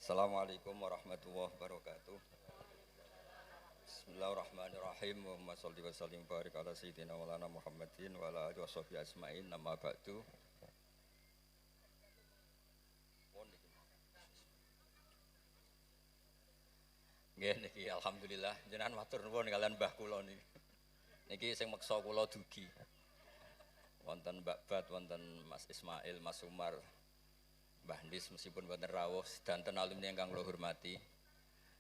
Assalamualaikum warahmatullahi wabarakatuh. Bismillahirrahmanirrahim. Allahumma sholli wa sallim barik ala sayyidina maulana Muhammadin wa ala alihi washabihi ajmain. Amma ba'du. Nggih niki alhamdulillah jenengan matur nuwun kalian Mbah kula niki. Niki sing meksa kula dugi. Wonten Mbak Bat, wonten Mas Ismail, Mas Umar, Mbah Nis meskipun wonten rawuh sedanten alumni ingkang kula hormati.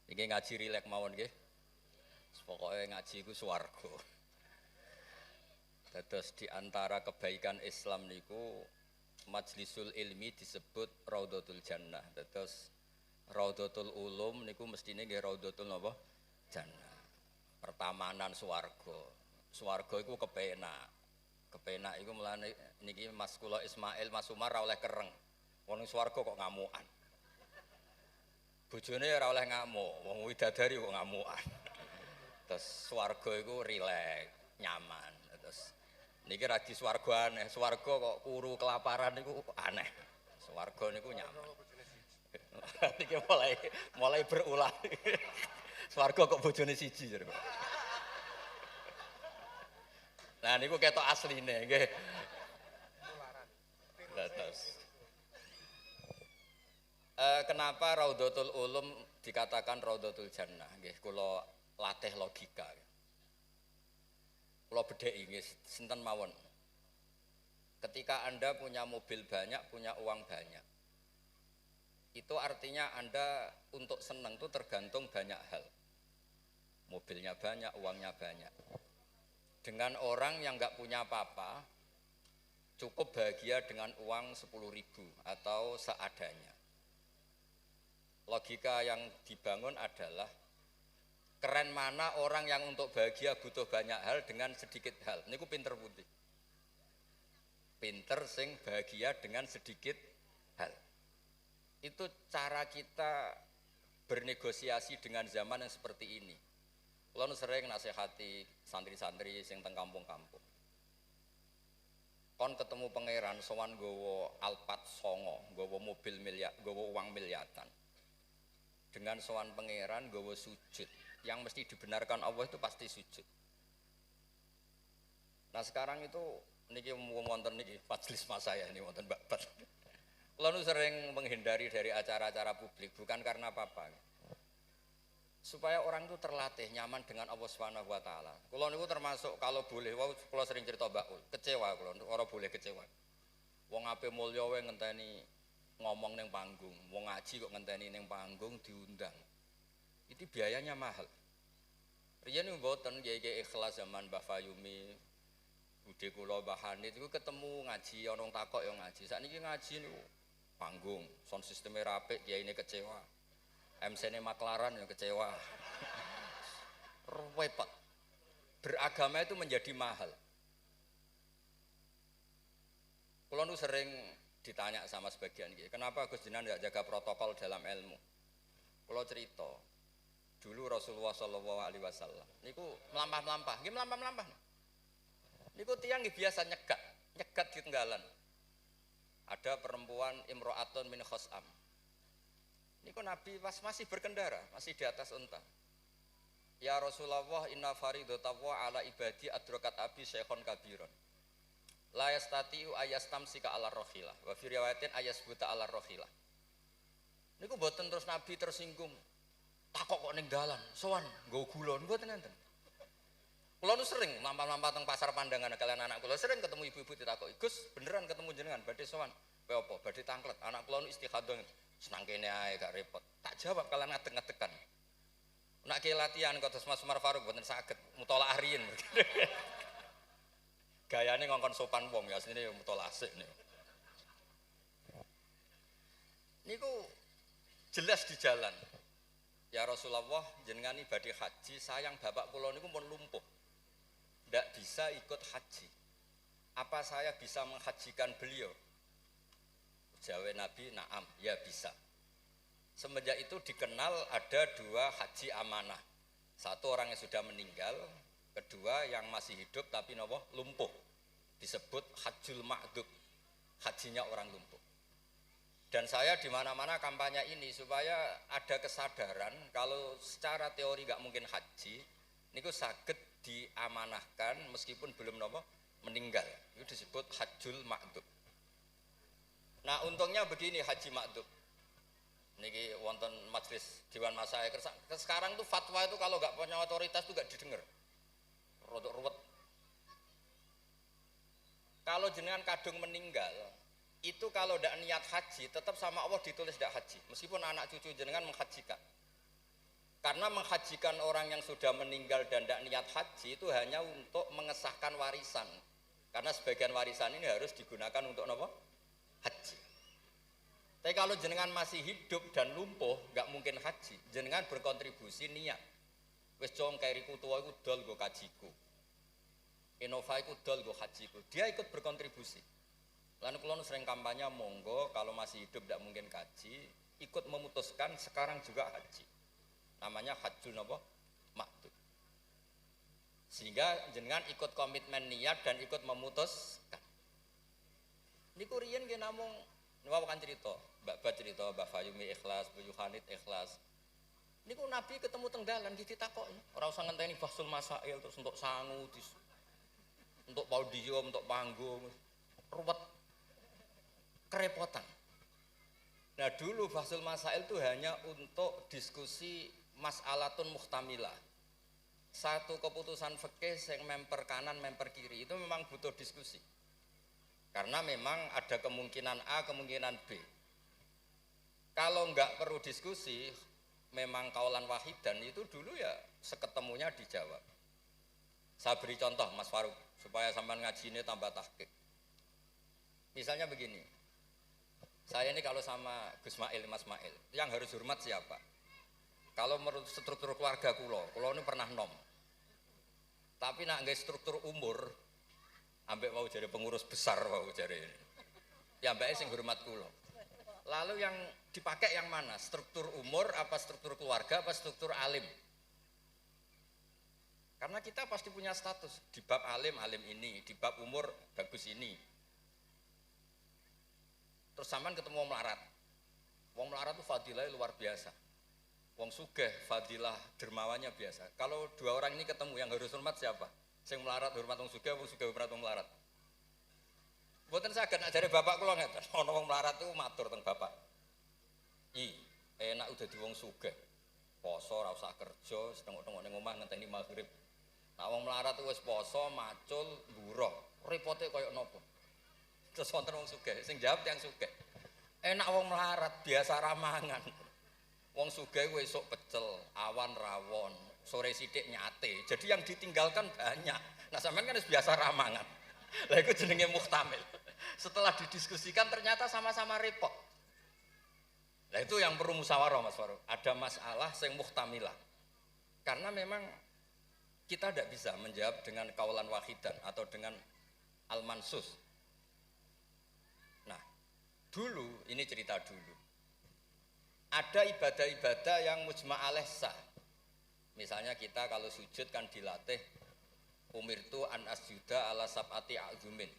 Iki ngaji rilek mawon nggih. Pokoke ngaji iku swarga. Dados di antara kebaikan Islam niku majlisul ilmi disebut Raudhatul Jannah. Dados Raudhatul Ulum niku mestine nggih Raudhatul napa? Jannah. Pertamanan swarga. Swarga iku kepenak. Kepenak iku mulane niki Mas kula Ismail, Mas Umar ora oleh kereng. Wong swarga kok ngamukan. Bojone ora oleh ngamuk, wong widadari kok ngamukan. Terus swarga iku rileks, nyaman. Terus niki ra di swarga aneh, swarga kok kuru kelaparan niku aneh. Swarga niku nyaman. Niki mulai berulah. Swarga kok bojone siji jare. Nah niku ketok asline nggih. Terus kenapa Raudhatul Ulum dikatakan Raudhatul Jannah? Nggih, kula latih logika. Kula bedheki nggih sinten mawon. Ketika Anda punya mobil banyak, punya uang banyak. Itu artinya Anda untuk senang itu tergantung banyak hal. Mobilnya banyak, uangnya banyak. Dengan orang yang nggak punya apa-apa, cukup bahagia dengan uang 10.000 atau seadanya. Logika yang dibangun adalah keren mana orang yang untuk bahagia butuh banyak hal dengan sedikit hal. Niku pinter putih. Pinter sing bahagia dengan sedikit hal. Itu cara kita bernegosiasi dengan zaman yang seperti ini. Kulo sering nasihati santri-santri sing teng kampung-kampung. Kon ketemu pangeran sowan nggawa Alphard 9, nggawa mobil miliar, nggawa uang miliaran. Dengan sowan pangeran nggawa sujud. Yang mesti dibenarkan Allah itu pasti sujud. Nah sekarang itu niki wonten niki majelis mas saya ini wonten Mbak Bat. Lalu sering menghindari dari acara-acara publik bukan karena apa-apa. Supaya orang itu terlatih nyaman dengan Allah Subhanahu wa taala. Kula niku termasuk kalau boleh kula sering cerita Mbak Ul, kecewa kula ora boleh kecewa. Wong ape mulya wae ngenteni ngomong ning panggung, wong ngaji kok ngenteni ning panggung diundang. Itu biayanya mahal. Riyen mboten kiai-kiai ikhlas zaman Mbah Fayumi, Bude kula Mbah Hanid iku ketemu ngaji ana wong takok ya ngaji. Sakniki ngaji niku panggung, sound sisteme rapik, kiyaine kecewa. MC-ne maklaran ya kecewa. Repot. Beragama itu menjadi mahal. Kula nu sering ditanya sama sebagian kiai, kenapa Gus Jenengan enggak jaga protokol dalam ilmu? Kula cerita, dulu Rasulullah Shallallahu Alaihi Wasallam niku melampah-melampah, nggih melampah-melampah. Niku tiyang nggih biasa nyegat di tenggalan. Ada perempuan imro'atun min khos'am. Niku Nabi masih berkendara, masih di atas unta. Ya Rasulullah inna faridatawa ala ibadi adrakat abi syekhon kabiron. La yastati'u ayastamsika ala rohilah. Wa fi riwayatin ayasbuta ala rohilah. Niku mboten terus Nabi tersinggung. Takok kok ning dalan, sowan nggo gula mboten enten. Kula nu sering lampah-lampah teng pasar pandangan kalian anak kula sering ketemu ibu-ibu ditakoki, "Gus, beneran ketemu jenengan badhe sowan?" "Kowe apa? Badhe tangklet." Anak kula nu istikhadah. Senang kene ae gak repot. Tak jawab kalian ngadeg-ngadegan. Nek ki latihan kados Mas Umar Faruk mboten saged mutolaah riyin. Gayane ngongkon sopan wong ya asline mutolaah sik niku. Niku jelas di jalan. Ya Rasulullah jenengan ibadah haji, sayang bapak kula niku pun lumpuh. Ndak bisa ikut haji. Apa saya bisa menghajikan beliau? Jawab Nabi, "Na'am, ya bisa." Semenjak itu dikenal ada dua haji amanah. Satu orang yang sudah meninggal, kedua yang masih hidup tapi napa lumpuh. Disebut hajjul ma'dud, hajinya orang lumpuh. Dan saya di mana-mana kampanye ini supaya ada kesadaran kalau secara teori nggak mungkin haji, niku saged diamanahkan meskipun belum nopo meninggal. Itu disebut hajjul ma'dub. Nah untungnya begini haji ma'dub. Niki wonten majelis Dewan Masyaikh. Sekarang tuh fatwa itu kalau nggak punya otoritas tuh nggak didengar. Rodok ruwet. Kalau jenengan kadung meninggal, itu kalau tidak niat haji tetap sama Allah ditulis tidak haji meskipun anak cucu jenengan menghajikan, karena menghajikan orang yang sudah meninggal dan tidak niat haji itu hanya untuk mengesahkan warisan, karena sebagian warisan ini harus digunakan untuk apa? Haji. Tapi kalau jenengan masih hidup dan lumpuh nggak mungkin haji, jenengan berkontribusi niat wis cong kairiku tua iku dol go kajiku, Innova iku dol go hajiku, dia ikut berkontribusi. Lalu kalau sering kampanye monggo kalau masih hidup tidak mungkin haji, ikut memutuskan sekarang juga haji. Namanya hajjul napa? Ma'dub. Sehingga jenengan ikut komitmen niat dan ikut memutuskan. Niku riyen nggih namung niku kan cerita, Mbak cerita, Mbak Fayumi ikhlas, Bu Yuhanit ikhlas. Niku Nabi ketemu teng dalan ditakoki, ora usah ngenteni bahsul masail terus untuk sangu, untuk podium, untuk panggung. Ruwet. Kerepotan. Nah dulu Bahsul Masail itu hanya untuk diskusi mas'alatun muhtamilah. Satu keputusan fikih yang memper kanan, memper kiri itu memang butuh diskusi. Karena memang ada kemungkinan A, kemungkinan B. Kalau enggak perlu diskusi, memang kaulan wahidan itu dulu ya seketemunya dijawab. Saya beri contoh Mas Faruk supaya sampean ngaji ini tambah tahqiq. Misalnya begini. Saya ini kalau sama Gus Mail, Mas Mail, yang harus hormat siapa? Kalau menurut struktur keluarga kulo ini pernah nom. Tapi nak nggak struktur umur, ambek mau jadi pengurus besar mau jadi. Ya mbak sing hormat kulo. Lalu yang dipakai yang mana? Struktur umur, apa struktur keluarga, apa struktur alim? Karena kita pasti punya status di bab alim ini, di bab umur bagus ini. Terus sampean ketemu wong melarat. Wong melarat itu fadilah luar biasa. Wong sugih fadilah dermawannya biasa. Kalau dua orang ini ketemu yang harus hormat siapa? Sing melarat hormat wong sugih, wong sugih hormat wong melarat. Mboten saged nak jare bapak kula ngeten. Ana wong melarat itu matur teng bapak. Enak udah di wong sugih. Poso ora usah kerja, setengok-tengok ning omah ngenteni maghrib. Nak wong melarat itu wis poso, macul, buruh. Repote koyo napa? Terus wonten wong sugih, sing jawab yang sugih. Enak wong melarat biasa ramangan. Wong sugih kuwi esuk pecel, awan rawon, sore sithik nyate. Jadi yang ditinggalkan banyak. Nah sampean kan wis biasa ramangan. Lah iku jenenge muhtamil. Setelah didiskusikan ternyata sama-sama repot. Nah itu yang perlu musyawarah Mas Faruk. Ada masalah sing muhtamilah. Karena memang kita tidak bisa menjawab dengan kaulan wahidan atau dengan al-mansus. Nah, dulu ini cerita dulu. Ada ibadah-ibadah yang mujma' alaih sah. Misalnya kita kalau sujud kan dilatih umirtu an asjuda ala sab'ati a'zumin.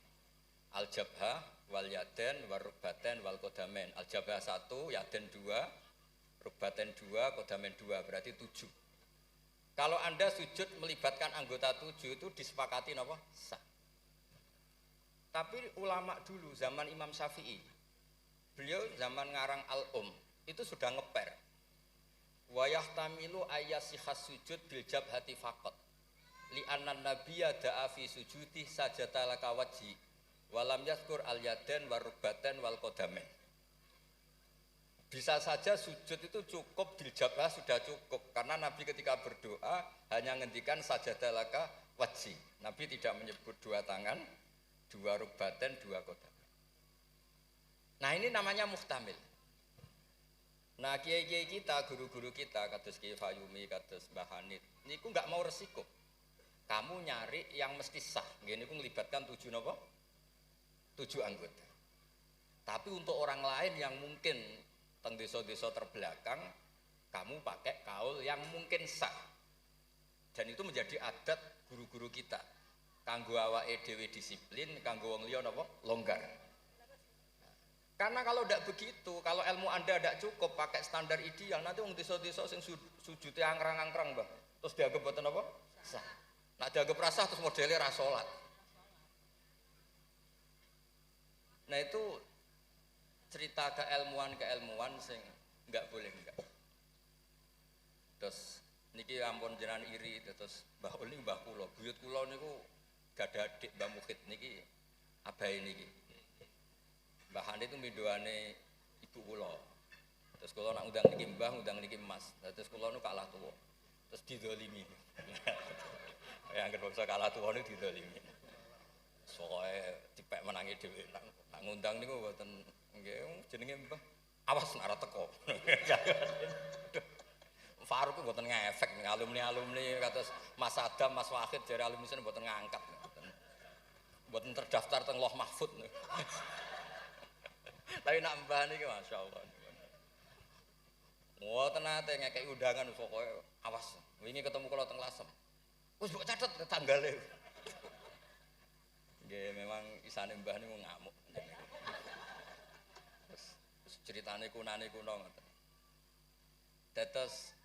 Al-jabha wal yaden wal rukbaten wal kodamen. Al-jabha 1, yaden 2, rukbaten 2, kodamen 2, berarti 7. Kalau Anda sujud melibatkan anggota 7 itu disepakati apa? Sah. Tapi ulama dulu zaman Imam Syafi'i, beliau zaman ngarang Al-Um itu sudah ngeper. Wa yahtamilu ayyasihas sujud bil jabhati faqat. Li anna nabiyya da'a fi sujudi sajata laka wajhi walam yazkur al yaden war rukbaten wal qadamen. Bisa saja sujud itu cukup diljabah sudah cukup karena Nabi ketika berdoa hanya ngendikan sajata laka wajhi. Nabi tidak menyebut dua tangan, dua rukbaten, dua qadamen. Nah ini namanya muhtamil. Nah kiai-kiai kita, guru-guru kita, kados Kiai Fayumi, kados Mbah Hanid, niku nggak mau resiko. Kamu nyari yang mesti sah, gini niku melibatkan 7 apa? 7 anggota. Tapi untuk orang lain yang mungkin teng desa-desa terbelakang, kamu pakai kaul yang mungkin sah. Dan itu menjadi adat guru-guru kita. Kanggo awake dhewe disiplin, kanggo wong liya napa? Longgar. Karena kalau tidak begitu, kalau ilmu Anda tidak cukup pakai standar ideal, nanti wong desa-desa sing sujute angkrang-angkrang, Mbah. Terus dianggap mboten apa? Sah. Nah dianggap rasah terus modelnya ra salat. Nah itu cerita keilmuan sing enggak boleh enggak. Terus niki ampun jenengan iri terus Mbah Ul niki mbah kula, buyut kula niku gadah adik Mbah Mukhid niki abahe niki. Mbah Hane itu mindoane ibu kula. Terus kula nak undang niki Mbah, undang niki Mas. Terus kula nu kalah tuwa. Terus didolimi. Ya anggere bangsa kalah tuwa niku didolimi. Soale dipek menangi dhewe nak ngundang niku mboten nggih jenenge Mbah. Awas nak teko. Faruk mboten ngefek alumni kados Mas Adam, Mas Wahid jare alumni sen mboten ngangkat. Mboten terdaftar teng Loh Mahfud. Tapi nak mbah niki masyaallah. Mboten nate ngekeki undangan pokoke awas. Wingi ketemu kula teng Lasem. Wis mbok catet tanggale. Nggih memang isane mbah niku ngamuk. Terus ceritane kunane kuno ngoten. Dados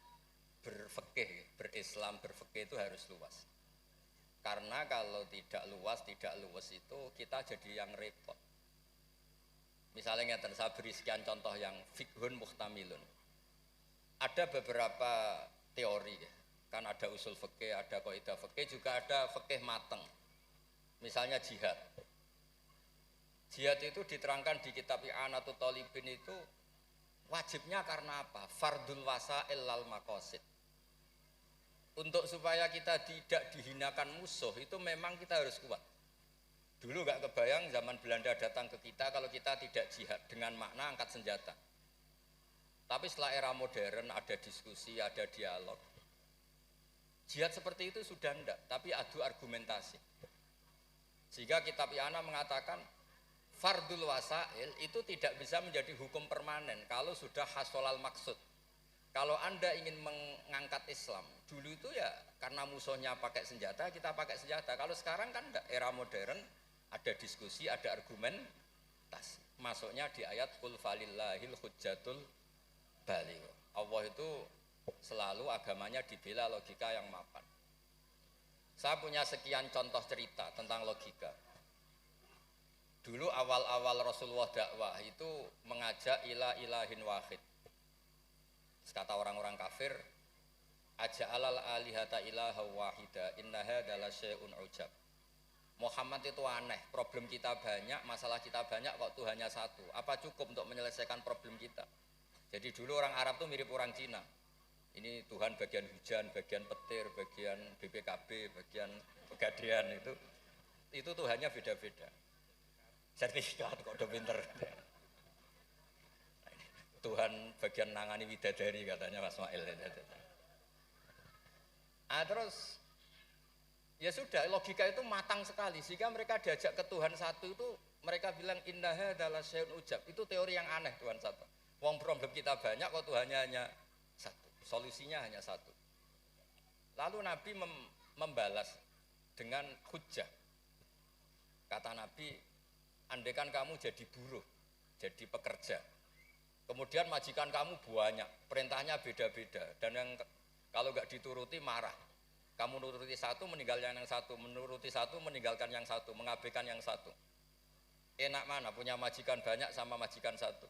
berfikih, berislam, berfikih itu harus luas. Karena kalau tidak luas itu kita jadi yang repot. Misalnya ngeten, saya beri sekian contoh yang fikhun muhtamilun. Ada beberapa teori, kan ada usul fikih, ada kaidah fikih, juga ada fikih mateng. Misalnya jihad. Jihad itu diterangkan di kitab I'anatul Talibin itu wajibnya karena apa? Fardul wasail lal maqasid. Untuk supaya kita tidak dihinakan musuh itu memang kita harus kuat. Dulu nggak kebayang zaman Belanda datang ke kita kalau kita tidak jihad dengan makna angkat senjata. Tapi setelah era modern ada diskusi, ada dialog. Jihad seperti itu sudah enggak, tapi adu argumentasi. Sehingga kitab I'anah mengatakan fardul wasail itu tidak bisa menjadi hukum permanen kalau sudah hasolal maksud. Kalau Anda ingin mengangkat Islam, dulu itu ya karena musuhnya pakai senjata, kita pakai senjata. Kalau sekarang kan enggak, era modern ada diskusi, ada argumentasi. Masuknya di ayat qul falillahil hujjatul baligh. Allah itu selalu agamanya dibela logika yang mapan. Saya punya sekian contoh cerita tentang logika. Dulu awal-awal Rasulullah dakwah itu mengajak ila ilahin wahid. Kata orang-orang kafir, aja'alal alihata ilaha wahida innaha adalah syai'un ujab. Muhammad itu aneh, problem kita banyak, masalah kita banyak kok Tuhannya satu. Apa cukup untuk menyelesaikan problem kita? Jadi dulu orang Arab tuh mirip orang Cina. Ini Tuhan bagian hujan, bagian petir, bagian BPKB, bagian pegadaian itu Tuhannya beda-beda. Sertifikat kok udah pinter. Tuhan bagian nangani widadari katanya Mas Mail. Terus ya sudah, logika itu matang sekali sehingga mereka diajak ke Tuhan satu itu mereka bilang innaha adalah syai'un ujab. Itu teori yang aneh Tuhan satu. Wong problem kita banyak kok Tuhannya hanya satu. Solusinya hanya satu. Lalu Nabi membalas dengan hujjah. Kata Nabi, andaikan kamu jadi buruh, jadi pekerja. Kemudian majikan kamu banyak, perintahnya beda-beda dan yang kalau nggak dituruti marah. Kamu menuruti satu, meninggalkan yang satu, menuruti satu, meninggalkan yang satu, mengabaikan yang satu. Enak mana punya majikan banyak sama majikan satu?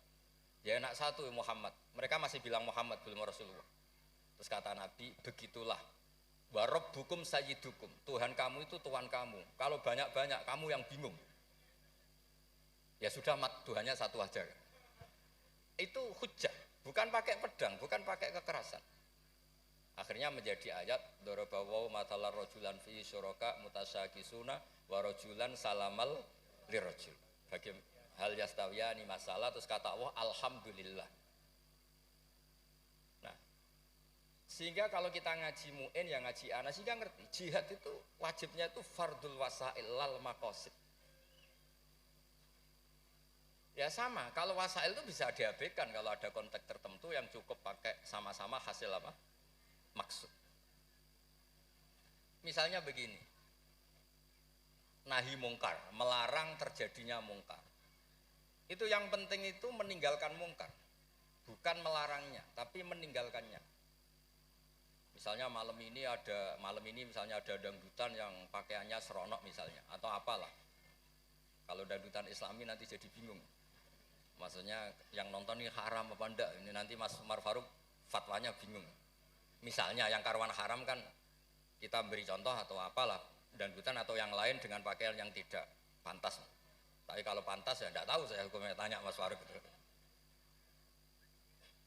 Ya enak satu Muhammad. Mereka masih bilang Muhammad belum Rasulullah. Terus kata Nabi, begitulah. Wa rabbukum sayyidukum. Tuhan kamu itu Tuhan kamu. Kalau banyak-banyak kamu yang bingung. Ya sudah Tuhannya satu aja. Itu hujjah, bukan pakai pedang, bukan pakai kekerasan. Akhirnya menjadi ayat darabawu matalar rajulan fi syuraka mutasyakisuna wa rajulan salamal lirajul. Bagi hal yastawiyani masalah terus kata Allah alhamdulillah. Nah, sehingga kalau kita ngaji mu'in yang ngaji ana sehingga ngerti jihad itu wajibnya itu fardul wasail lal maqasid. Ya sama, kalau wasail itu bisa diabaikan kalau ada konteks tertentu yang cukup pakai sama-sama hasil apa? Maksud. Misalnya begini. Nahi mungkar, melarang terjadinya mungkar. Itu yang penting itu meninggalkan mungkar. Bukan melarangnya, tapi meninggalkannya. Misalnya malam ini misalnya ada dangdutan yang pakaiannya seronok misalnya atau apalah. Kalau dangdutan Islami nanti jadi bingung. Maksudnya yang nonton ini haram apa enggak? Ini nanti Mas Umar Faruk fatwanya bingung. Misalnya yang karuan haram kan kita beri contoh atau apalah dangdutan atau yang lain dengan pakaian yang tidak pantas. Tapi kalau pantas ya enggak tahu, saya hukumnya tanya Mas Faruk.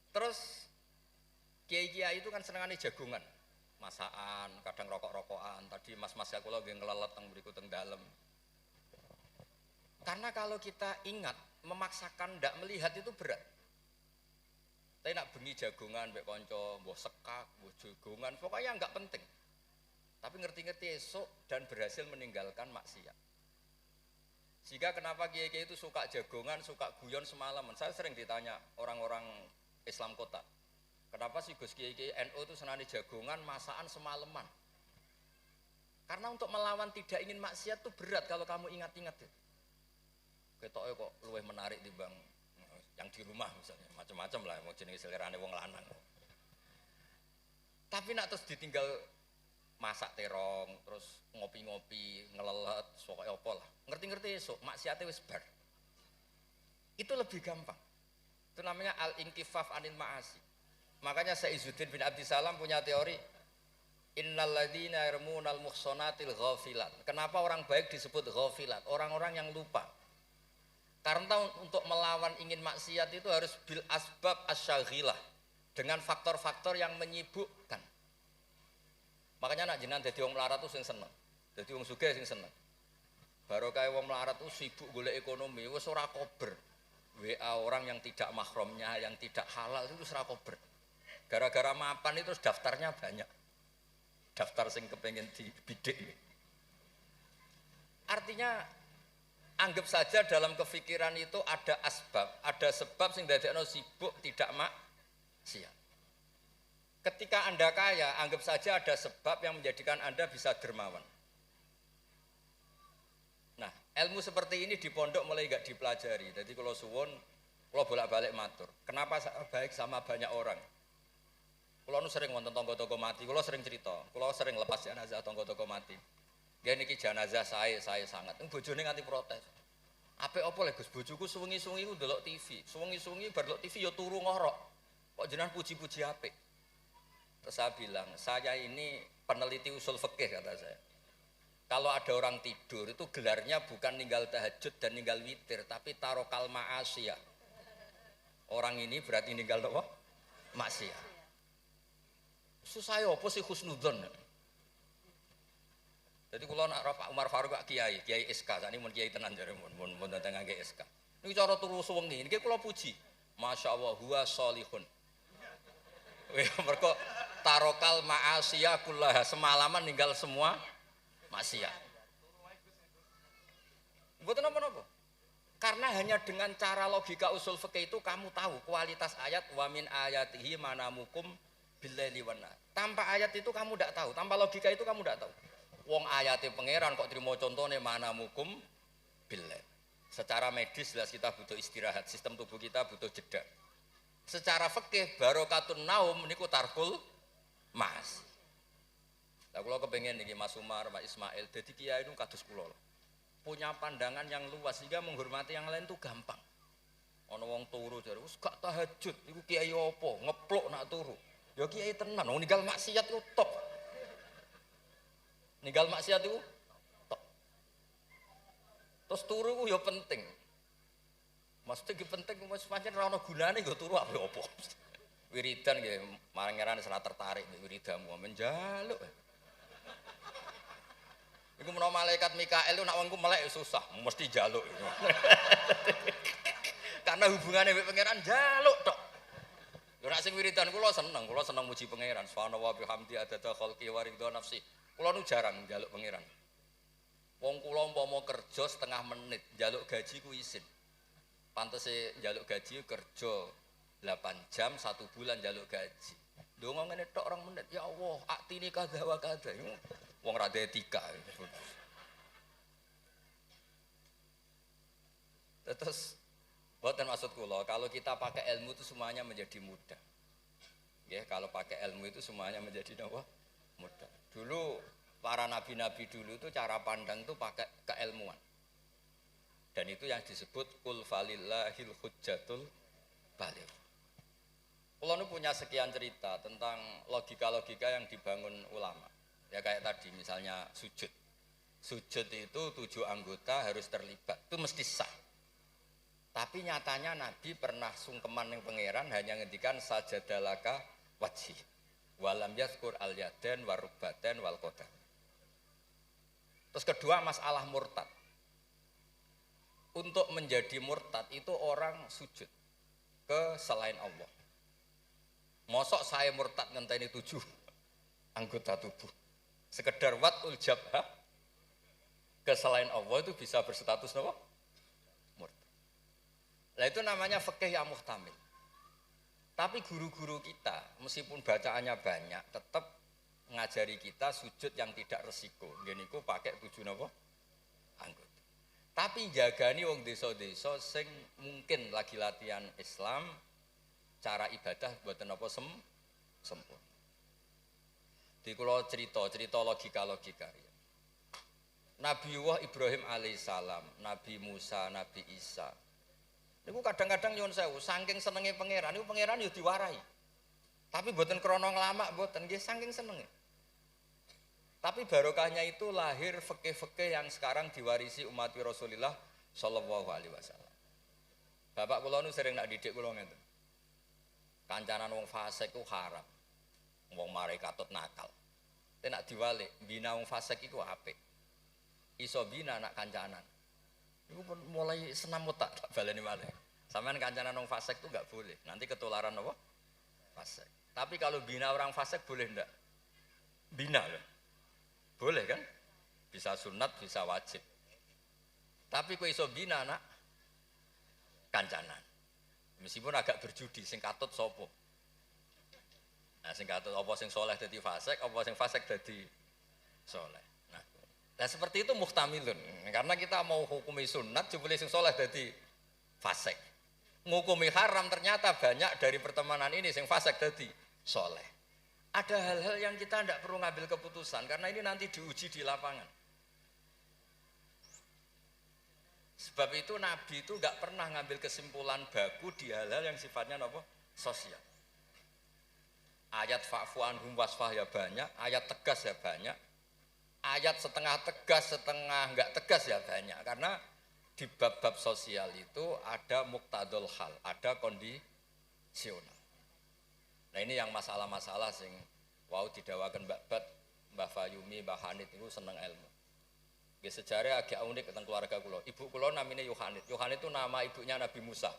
Terus kiai-kiai itu kan senengannya jagungan, masakan, kadang rokok-rokokan. Tadi mas-mas ya kula nggih ngelelet teng mriku teng dalem. Karena kalau kita ingat memaksakan ndak melihat itu berat. Tapi nak bengi jagungan mbek kanca, mbok sekak, mbok jagungan, pokoknya enggak penting. Tapi ngerti-ngerti esok dan berhasil meninggalkan maksiat. Sehingga kenapa kiai-kiai itu suka jagongan, suka guyon semalaman. Saya sering ditanya orang-orang Islam kota. Kenapa sih Gus Kiai NU itu senani jagongan, masakan semalaman? Karena untuk melawan tidak ingin maksiat itu berat kalau kamu ingat-ingat itu. Ketoknya kok luwih menarik dibanding yang di rumah misalnya, macam-macam lah, mau jenis selerane wong lanang. Tapi nak terus ditinggal masak terong, terus ngopi-ngopi, ngelelet, pokoknya apa lah. Ngerti-ngerti esok, maksiatnya wis bar. Itu lebih gampang. Itu namanya al-inkifaf anil ma'asi. Makanya Saizuddin bin Abdissalam punya teori innal ladzina yarmunal muhsanatil ghafilat. Kenapa orang baik disebut ghafilat? Orang-orang yang lupa. Karena untuk melawan ingin maksiat itu harus bil asbab asyaghilah, dengan faktor-faktor yang menyibukkan. Makanya nak jenengan dadi wong melarat tuh sing seneng. Dadi wong sugih sing seneng. Barokah wong melarat tuh sibuk golek ekonomi, wis ora kober. WA orang yang tidak mahramnya, yang tidak halal itu ora kober. Gara-gara mapan itu daftarnya banyak. Daftar sing kepengen dibidik. Artinya anggap saja dalam kefikiran itu ada asbab, ada sebab sing dadekno sibuk tidak maksiat. Ketika Anda kaya, anggap saja ada sebab yang menjadikan Anda bisa dermawan. Nah, ilmu seperti ini di pondok mulai enggak dipelajari. Jadi kalau suwun, kalau bolak-balik matur. Kenapa baik sama banyak orang? Kalau nu sering wonten tangga-tangga mati, kalau sering cerita, kalau sering lepas jenazah tangga-tangga mati. Gak niki jenazah saya sangat. Bojone nganti protes. Apik apa lho Gus, bojoku suwengi-suwengi ku ndelok TV. Suwengi-suwengi bar ndelok TV ya turu ngorok. Kok jenengan puji-puji apik. Terus saya bilang, saya ini peneliti usul fikih kata saya. Kalau ada orang tidur itu gelarnya bukan ninggal tahajud dan ninggal witir, tapi tarokal ma'asiyah. Orang ini berarti ninggal apa? Maksiat. Susah ya apa sih husnudzon. Jadi kalau nak Pak Umar Faruk Kiai SK, ini mun Kiai tenan jare mun datang ngangge SK. Niki cara turu suwengi, niki kula puji. Masya Allah huwa sholihun. Mergo tarokal ma'asiyah kullaha, semalaman ninggal semua maksiat. Mboten napa-napa. Karena hanya dengan cara logika usul fikih itu kamu tahu kualitas ayat wa min ayatihi manamukum billaili wan nahar. Tanpa ayat itu kamu tidak tahu, tanpa logika itu kamu tidak tahu. Wong ayate pangeran kok terima contohnya manamukum billail. Secara medis jelas kita butuh istirahat, sistem tubuh kita butuh jeda. Secara fikih barokatun naum niku tarkul mas. Lah kula kepengin niki Mas Umar, Pak Ismail dadi kiai itu kados kula. Punya pandangan yang luas sehingga menghormati yang lain itu gampang. Ana wong turu jare wis gak tahajud, iku kiai apa? Ngeplok nak turu. Ya kiai tenan, wong ninggal maksiat itu top. Ninggal maksiat itu top. Terus turu ku ya penting. Maksudnya penting wis pancen ora ana gunane nggo turu apa. Wiridan nggih marengerane ora tertarik wiridamu menjaluk. Iku menawa malaikat Mikael nak wongku melek susah, mesti jaluk. Karena hubungannya mbek pangeran jaluk tok. Lha nek sing wiridan kula seneng muji pangeran. Subhanallah bihamdi adada khalqi wa ridha nafsi. Kula nu jarang njaluk pangeran. Wong kula umpama kerja setengah menit, njaluk gaji ku isin. Pantese njaluk gaji kerja 8 jam 1 bulan njaluk gaji. Ndonga ngene tok 2 menit. Ya Allah, aktine kadha wa kadha. Wong ra etika. Terus Bukan maksud kula, kalau kita pakai ilmu itu semuanya menjadi mudah. Ya, kalau pakai ilmu itu semuanya menjadi apa? Mudah. Dulu para nabi-nabi dulu itu cara pandang itu pakai keilmuan. Dan itu yang disebut kul falillahil hujjatul baligh. Kula nu punya sekian cerita tentang logika-logika yang dibangun ulama. Ya kayak tadi misalnya sujud. Sujud itu 7 anggota harus terlibat. Itu mesti sah. Tapi nyatanya Nabi pernah sungkeman yang pangeran hanya ngendikan sajadalaka wajhi. Walam yazkur al yaden warubaten wal qadam. Terus kedua masalah murtad. Untuk menjadi murtad itu orang sujud ke selain Allah. Mosok saya murtad ngenteni 7 anggota tubuh. Sekedar watul jabhah ke selain Allah itu bisa berstatus apa? Murtad. Nah itu namanya fikih yang muhtamil. Tapi guru-guru kita meskipun bacaannya banyak tetap ngajari kita sujud yang tidak resiko. Gini ku pakai 7 apa? Anggota. Tapi jagani wong desa-desa sing mungkin lagi latihan Islam cara ibadah mboten apa sempurna. Di kula cerita logika-logika. Nabiullah Ibrahim alaihissalam, Nabi Musa, Nabi Isa. Niku kadang-kadang nyuwun sewu, saking senenge pangeran, niku pangeran yo diwarai. Tapi mboten krana nglamak mboten, nggih saking senenge. Tapi barokahnya itu lahir fikih-fikih yang sekarang diwarisi umat Rasulullah sallallahu alaihi wasallam. Bapak kula nu sering nak didik kula ngeten. Kancanan wong fasik ku haram. Wong mare katut nakal. Tapi nak diwalik, bina wong fasik iku apik. Iso bina nak kancanan. Iku pun mulai senam otak tak baleni malih. Sampean kancanan wong fasik itu enggak boleh. Nanti ketularan apa? Fasik. Tapi kalau bina orang fasik boleh enggak? Bina loh. Boleh kan? Bisa sunat, bisa wajib. Tapi kok iso bina nak kancanan. Meskipun agak berjudi sing katut sapa? Nah, sing katut apa sing soleh dadi fasik, apa sing fasik dadi soleh. Nah seperti itu muhtamilun, karena kita mau hukumi sunat, jebule sing soleh dadi fasik. Ngukumi haram ternyata banyak dari pertemanan ini sing fasik dadi soleh. Ada hal-hal yang kita tidak perlu ngambil keputusan, karena ini nanti diuji di lapangan. Sebab itu Nabi itu nggak pernah ngambil kesimpulan baku di hal-hal yang sifatnya apa? Sosial. Ayat fa'fu anhum wasfah ya banyak, ayat tegas ya banyak. Ayat setengah tegas, setengah enggak tegas ya banyak. Karena di bab-bab sosial itu ada muktadul hal, ada kondisional. Nah ini yang masalah-masalah sing wau didawakan Mbak Fayumi, Mbak Hanit itu seneng ilmu. Nggih sejarah agak unik tentang keluarga kula. Ibu kula namanya Yohanit. Yohanit itu nama ibunya Nabi Musa.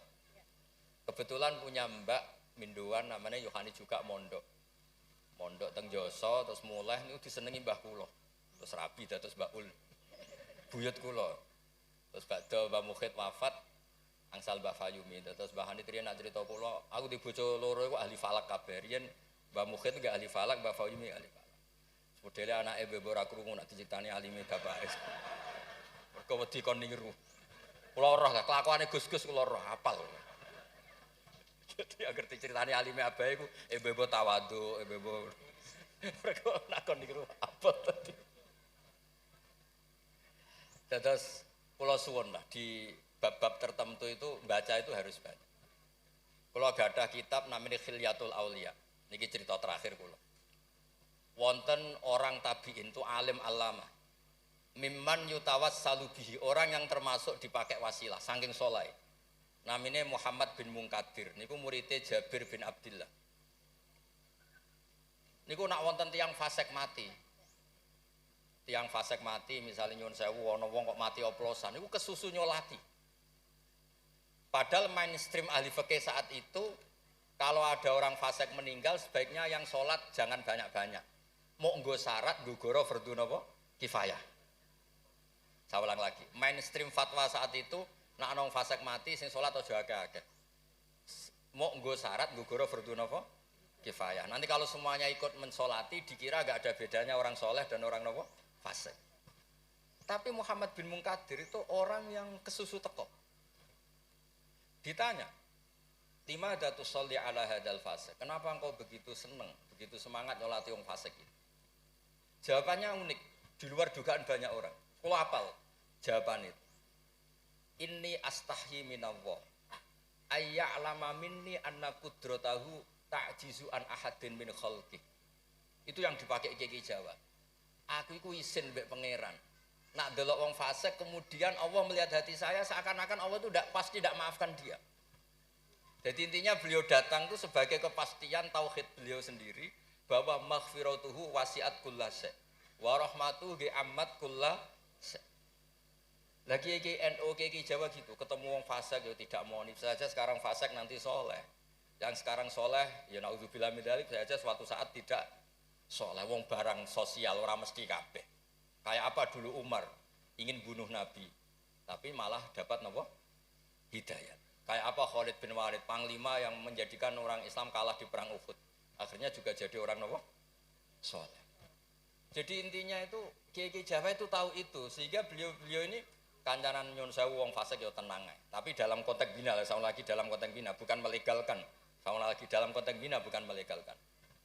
Kebetulan punya mbak minduan namanya Yohanit juga mondok. Mondok teng Joso terus mulai niku disenengi mbah kula. Terus rabi terus Mbak Ul buyut kula. Terus badhe Mbak Mukhid wafat angsal Mbak Fayumi. Terus Mbah Hanit riyen nak crita kula, aku di bojo loro iku ahli falak kabeh. Riyen Mbak Mukhid enggak ahli falak, Mbak Fayumi ahli falak. Modele anake mbok ora krungu nak dicritani alime bapake. Mergo wedi kon niru. Kula roh lah kelakuane Gus-gus kula roh hafal. Jadi agar diceritani alime abahe iku mbok tawadhu, mbok mergo nak kon niru apa tadi. Terus kula suwun lah di bab-bab tertentu itu baca itu harus banyak. Kula gadah kitab namanya Khilyatul Auliya. Niki cerita terakhir kula. Wonten orang tabi'in itu alim alama. Mimman yutawassalu bihi, orang yang termasuk dipakai wasilah saking soleh. Namanya Muhammad bin Munkadir. Niku muridnya Jabir bin Abdillah. Niku nak wonten tiang fasik mati. Tiang fasik mati misalnya nyuwun sewu ana wong kok mati oplosan niku kesusu nyolati. Padahal mainstream ahli fikih saat itu kalau ada orang fasik meninggal sebaiknya yang sholat jangan banyak-banyak. Mau nggo syarat nggo goro fardhu napa? Kifayah. Saya ulang lagi. Mainstream fatwa saat itu nak ana wong fasik mati sing sholat aja akeh-akeh. Mau nggo syarat nggo goro fardhu napa? Kifayah. Nanti kalau semuanya ikut mensolati dikira gak ada bedanya orang soleh dan orang napa? Fasik. Tapi Muhammad bin Munkadir itu orang yang kesusu teko. Ditanya, lima datu sholli ala hadal fasik. Kenapa engkau begitu seneng, begitu semangat nyolati wong fasik itu? Jawabannya unik, di luar dugaan banyak orang. Kalau apal jawaban itu. Inni astahyi minallah. Ayya'lama minni anna qudratahu ta'jizu an ahadin min khalqi. Itu yang dipakai Kiai Jawa. Aku iku isin mbek pangeran. Nak delok wong fasik kemudian Allah melihat hati saya seakan-akan Allah itu pasti tidak maafkan dia. Jadi intinya beliau datang itu sebagai kepastian tauhid beliau sendiri bahwa maghfiratuhu wasi'at kullase wa rahmatuhu ammat kullase. Lagi NU Kiai Jawa gitu, ketemu wong fasik ya tidak mau nih saja sekarang fasik nanti soleh. Yang sekarang soleh ya naudzubillah min dzalik saja suatu saat tidak soleh. Wong barang sosial orang mesti kabeh. Kayak apa dulu Umar ingin bunuh Nabi, tapi malah dapat nopo hidayat. Kayak apa Khalid bin Walid, panglima yang menjadikan orang Islam kalah di perang Uhud, akhirnya juga jadi orang nopo soleh. Jadi intinya itu Kiai Jawa itu tahu itu, sehingga beliau ini kancanan nyun sewu wong fasik ya tenang. Tapi dalam konteks bina, sama lagi dalam konteks bina, bukan melegalkan. Sama lagi dalam konteks bina bukan melegalkan.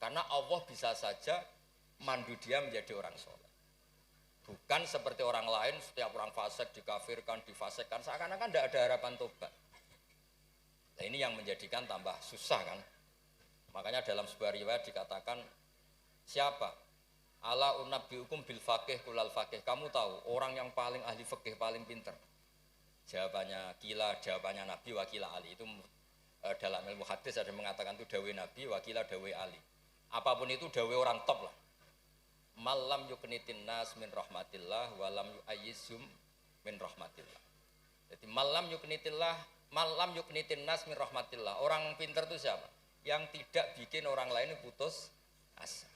Karena Allah bisa saja mandu dia menjadi orang soleh. Bukan seperti orang lain, setiap orang fasik dikafirkan, difasikkan, seakan-akan tidak ada harapan tobat. Nah ini yang menjadikan tambah susah kan. Makanya dalam sebuah riwayat dikatakan, siapa? Ala unabbiukum bil faqih kulal faqih. Kamu tahu orang yang paling ahli fikih, paling pinter? Jawabannya kila, jawabannya Nabi, wakila Ali. Itu dalam ilmu hadis ada yang mengatakan itu dawe Nabi, wakila dawe Ali. Apapun itu dawe orang top lah. Malam yuknitin nas min rahmatillah walam yu'ayyizhum min rahmatillah. Jadi malam yuknitin nas min rahmatillah. Orang pinter itu siapa? Yang tidak bikin orang lain putus asa.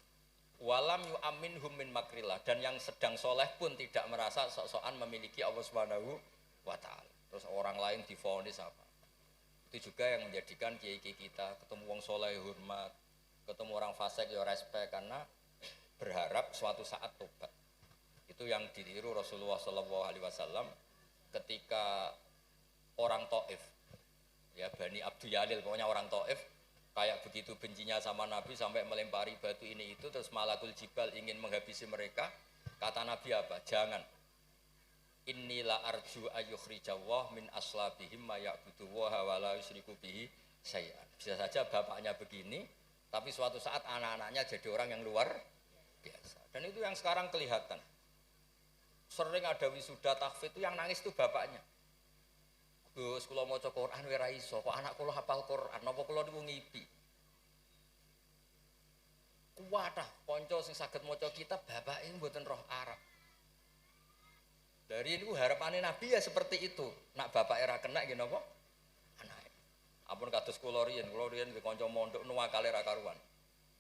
Walam yu'aminhum min makrillah, dan yang sedang soleh pun tidak merasa sok-sokan memiliki Allah Subhanahu wa taala. Terus orang lain divonis apa? Itu juga yang menjadikan kiai-kiai kita ketemu wong soleh hormat, ketemu orang fasik ya respect, karena berharap suatu saat tobat. Itu yang ditiru Rasulullah SAW ketika orang Taif, ya Bani Abdul Yalil, pokoknya orang Taif kayak begitu bencinya sama Nabi sampai melempari batu ini itu, terus Malakul Jibal ingin menghabisi mereka. Kata Nabi apa? Jangan. Innila arju ayyukhrijawah min aslabihim ma ya'buduwaha wa la yusyriku bihi syai'an. Bisa saja bapaknya begini, tapi suatu saat anak-anaknya jadi orang yang luar biasa. Dan itu yang sekarang kelihatan. Sering ada wisuda tahfidz itu yang nangis itu bapaknya. Gus, kula maca Quran ora iso, kok anak kula hafal Quran, napa kula niku ngipi. Kuwatah kanca sing saged maca kitab bapake mboten roh Arab. Dari itu harapannya Nabi ya seperti itu. Nak bapak era kena nggih napa? Anake. Ampun kados kula riyen nggih kanca mondok nuwakale ra karuan.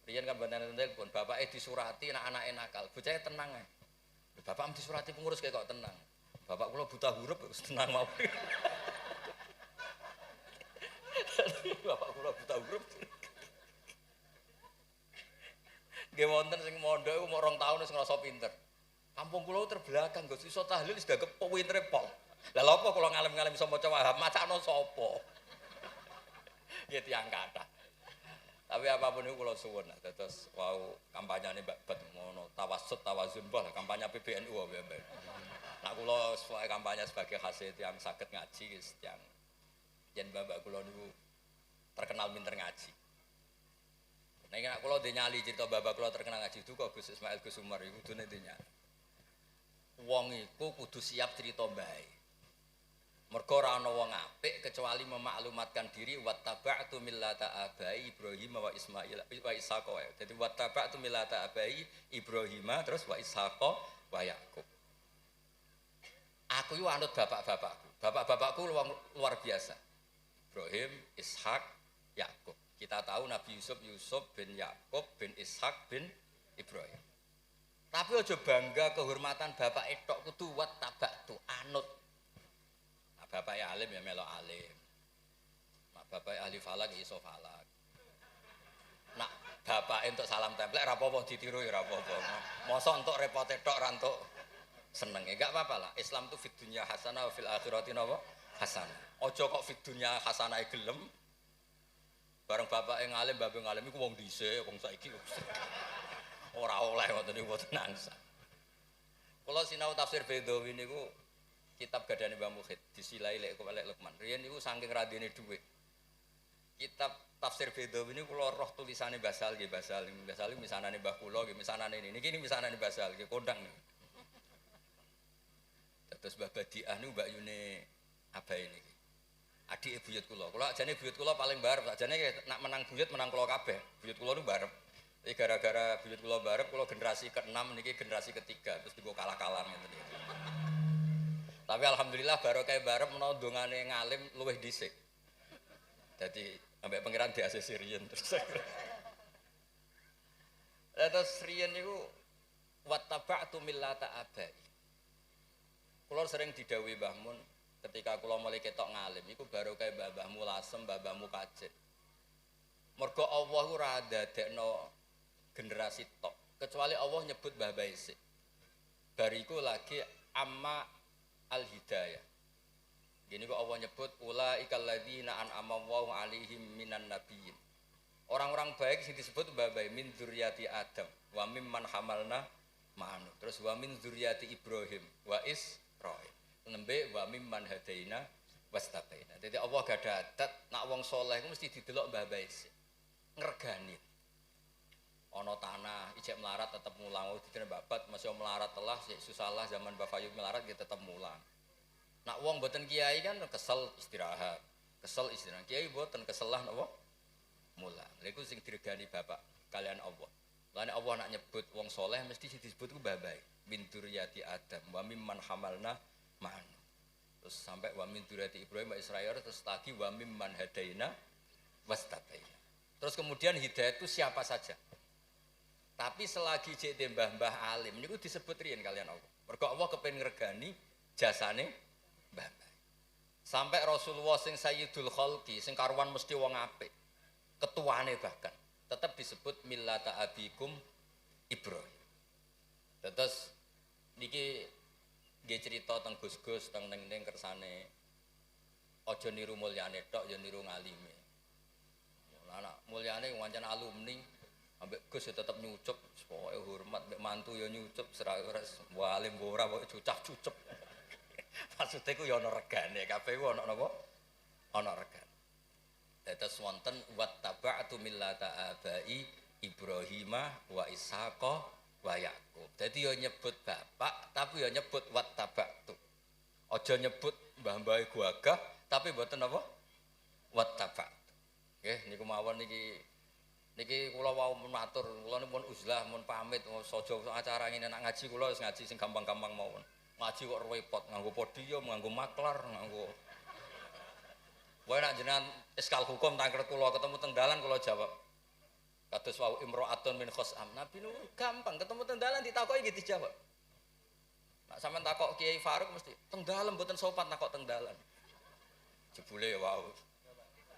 Riyen kan banten telepon, bapake disurati nak anake nakal. Bocahe tenang ae. Bapak mesti surati pengurus kayak kok tenang. Bapak kula buta huruf wis tenang mau. Bapak kula buta huruf. Nggih wonten sing mondok iku mok 2 tahun wis ngrasa pinter. Kampung kula terbelakang, Gus iso tahlil wis gak kepo pintere pol. Lah lha apa kula ngalem-ngalem iso maca Wahab, macakno sapa? Ya tiyang kathah. Tapi apapun itu kula suwun, terus wau kampanyane Mbak Bet ngono, tawassut tawazun bah kampanye PBNU wae. Nah kula kampanye sebagai hasil yang saged ngaji wis tiyang yen mbak kula niku terkenal pinter ngaji. Nek nek kula nyali cerita bapak kula terkenal ngaji itu kok Gus Ismail Gus Umar iku kudune nyali. Wong iku kudu siap cerita mbae. Mergo ora ana wong apik kecuali memaklumatkan diri wattaba'tu millata abai Ibrahim wa Ismail wa Ishaq. Jadi wattaba'tu millata abai Ibrahim terus wa Ishaq wa Yakub. Aku yo anut bapak-bapakku. Bapak-bapakku luar biasa. Ibrahim, Ishak, Yakub. Kita tahu Nabi Yusuf bin Yakub bin Ishak bin Ibrahim. Tapi aja bangga kehormatan bapak etok kudu wattaba'tu anut. Nah, bapak alim ya melok alim. Nah, bapak ahli falak iso falak. Nah, bapak entuk salam templek ora apa-apa ditiru ya ora apa-apa. Mosok entuk repot etok ra entuk seneng. Enggak apa-apa lah. Islam itu fid dunya hasanah wa fil akhirati napa? hasanah. Aja kok fid dunya hasanah gelem. Bareng bapake ngalim, mbake ngalim iku wong dhisik, wong saiki ora oleh ngoten niku mboten nangsa. Kula sinau tafsir Bedawi niku kitab gadane Mbah Mukhid, disilai lek Lukman. Riyen niku saking radine dhuwit. Kitab tafsir Bedawi niku kula roh tulisane Basal nggih, Basal misanane Mbah kula nggih, misanane niki misanane Basal nggih kondang niku. Terus Mbah Badiah niku Mbak Yune abahe niki. Adik buyut kula. Kula ajane buyut kula paling barep, ajane nak menang buyut menang kula kabeh. Buyut kula niku barep. Tapi gara-gara buyut kula barep, kula generasi ke-6 niki generasi ketiga, terus digo kalah-kalah ngeten iki. Tapi alhamdulillah barokah barep menawa dongane ngalim luwih dhisik. Dadi ambek pangeran diasisi riyen terus. Terus riyen niku wattaba'tu millata abai. Kula sering didhawuhi Mbah Mun ketika kula mulai ketok ngalim iku barokah mbah-mbahmu lasem, mbah-mbahmu kajik. Mergo Allah ora ndadekno generasi tok, kecuali Allah nyebut mbah-mbah isik. Bariku lagi amma al-hidayah. Gini kok Allah nyebut ulaikal ladzina an'ama Allahu 'alaihim minan nabiyyin. Orang-orang baik sing disebut mbah-mbah min dzurriyyati Adam wa mimman hamalna ma'anu. Terus wa min dzurriyyati Ibrahim wa Israil. Nembe wa mimman hadaina wastabaina. Dadi Allah gak ada adat nak wong saleh mesti didelok mbah-mbah isik. Ngregani. Ana tanah ijek melarat tetep mulang, dikene babat masih melarat telah sik susalah zaman Mbah Fayu melarat ya tetep mulang. Nak wong mboten kiai kan kesel istirahat. Kesel istirahat. Kiai mboten keselah napa? Mulang. Lha iku sing diregani bapak kalian Allah. Lane Allah nak nyebut wong saleh mesti disebut ku mbah-mbah. Min dzurriyyati Adam wa mimman hamalna ma'an. Terus sampai wa min dzurriyyati Ibrahim wa Israil, terus lagi wa mimman hadaina wastabaina. Terus kemudian hidayah itu siapa saja. Tapi selagi cek mbah-mbah alim niku disebut riyen kalian Allah. Mergo Allah kepen ngregani jasane mbah-mbah. Sampai Rasulullah sing Sayyidul Khalqi sing karuan mesti wong apik. Ketuane bahkan tetap disebut millata abikum Ibrahim. Terus niki nggih cerita teng Gus-gus teng ning kersane aja niru mulyane tok ya niru ngalime. Anak mulyane wancen alumni ambek Gus ya tetep nyucup, pokoke hormat mbek mantu ya nyucup, seres walim ora kok cucap-cucup. Maksude ku ya ana regane, kabeh ku ana napa? Ana regane. Dados wonten wattaba'tu millata abai Ibrahima wa Ishaqa wa Yaqub. Dadi ya nyebut bapak tapi ya nyebut wattaba'tu. Aja nyebut mbah-mbahe gagah tapi mboten napa? Wattaba'tu. Nggih niku mawon niki kula wau matur, kula pun uzlah mun pamit saja acara ngene nak ngaji kula wis ngaji sing gampang-gampang mawon. Ngaji kok repot nganggo podium, nganggo maklar, nganggo. Wae nak jenengan iskal hukum tangkret kula ketemu teng dalan kula jawab. Kados wau imro'atun min khosam. Nabi nu gampang ketemu teng dalan ditakoki nggih dijawab. Nak sampean takok Kiai Faruk mesti teng dalan mboten sopan takok teng dalan. Jebule ya wau.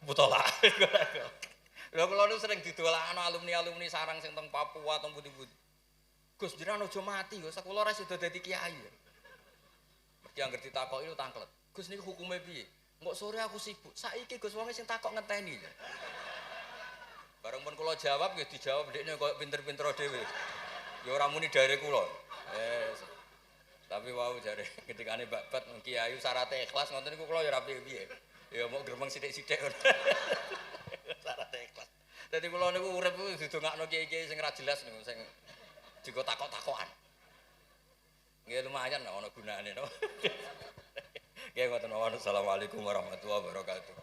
Butola. Lha kula nu sering didolakno alumni-alumni sarang sing teng Papua teng pundi-pundi. Gus jenengan aja mati Gus, kula ora sida dadi kiai. Mergi anggere ditakoki lu tangklet. Gus niku hukume piye? Engko sore aku sibuk. Saiki Gus wong sing takok ngenteni. Bareng pun kula jawab nggih dijawab ndekne koyo pinter-pinter dhewe. Ya ora muni dari kula. Tapi wau jare ketikane babat kiai syaraté ikhlas ngoten niku kula ya ora piye-piye. Ya mau gremeng sithik-sithik. Syarat ikhlas. Dadi kula niku urip didongakno kiai-kiai sing ora jelas niku sing digo takok-takokan. Nggih lumayan ana gunane to. Nggih ngoten mawon. Assalamualaikum warahmatullahi wabarakatuh.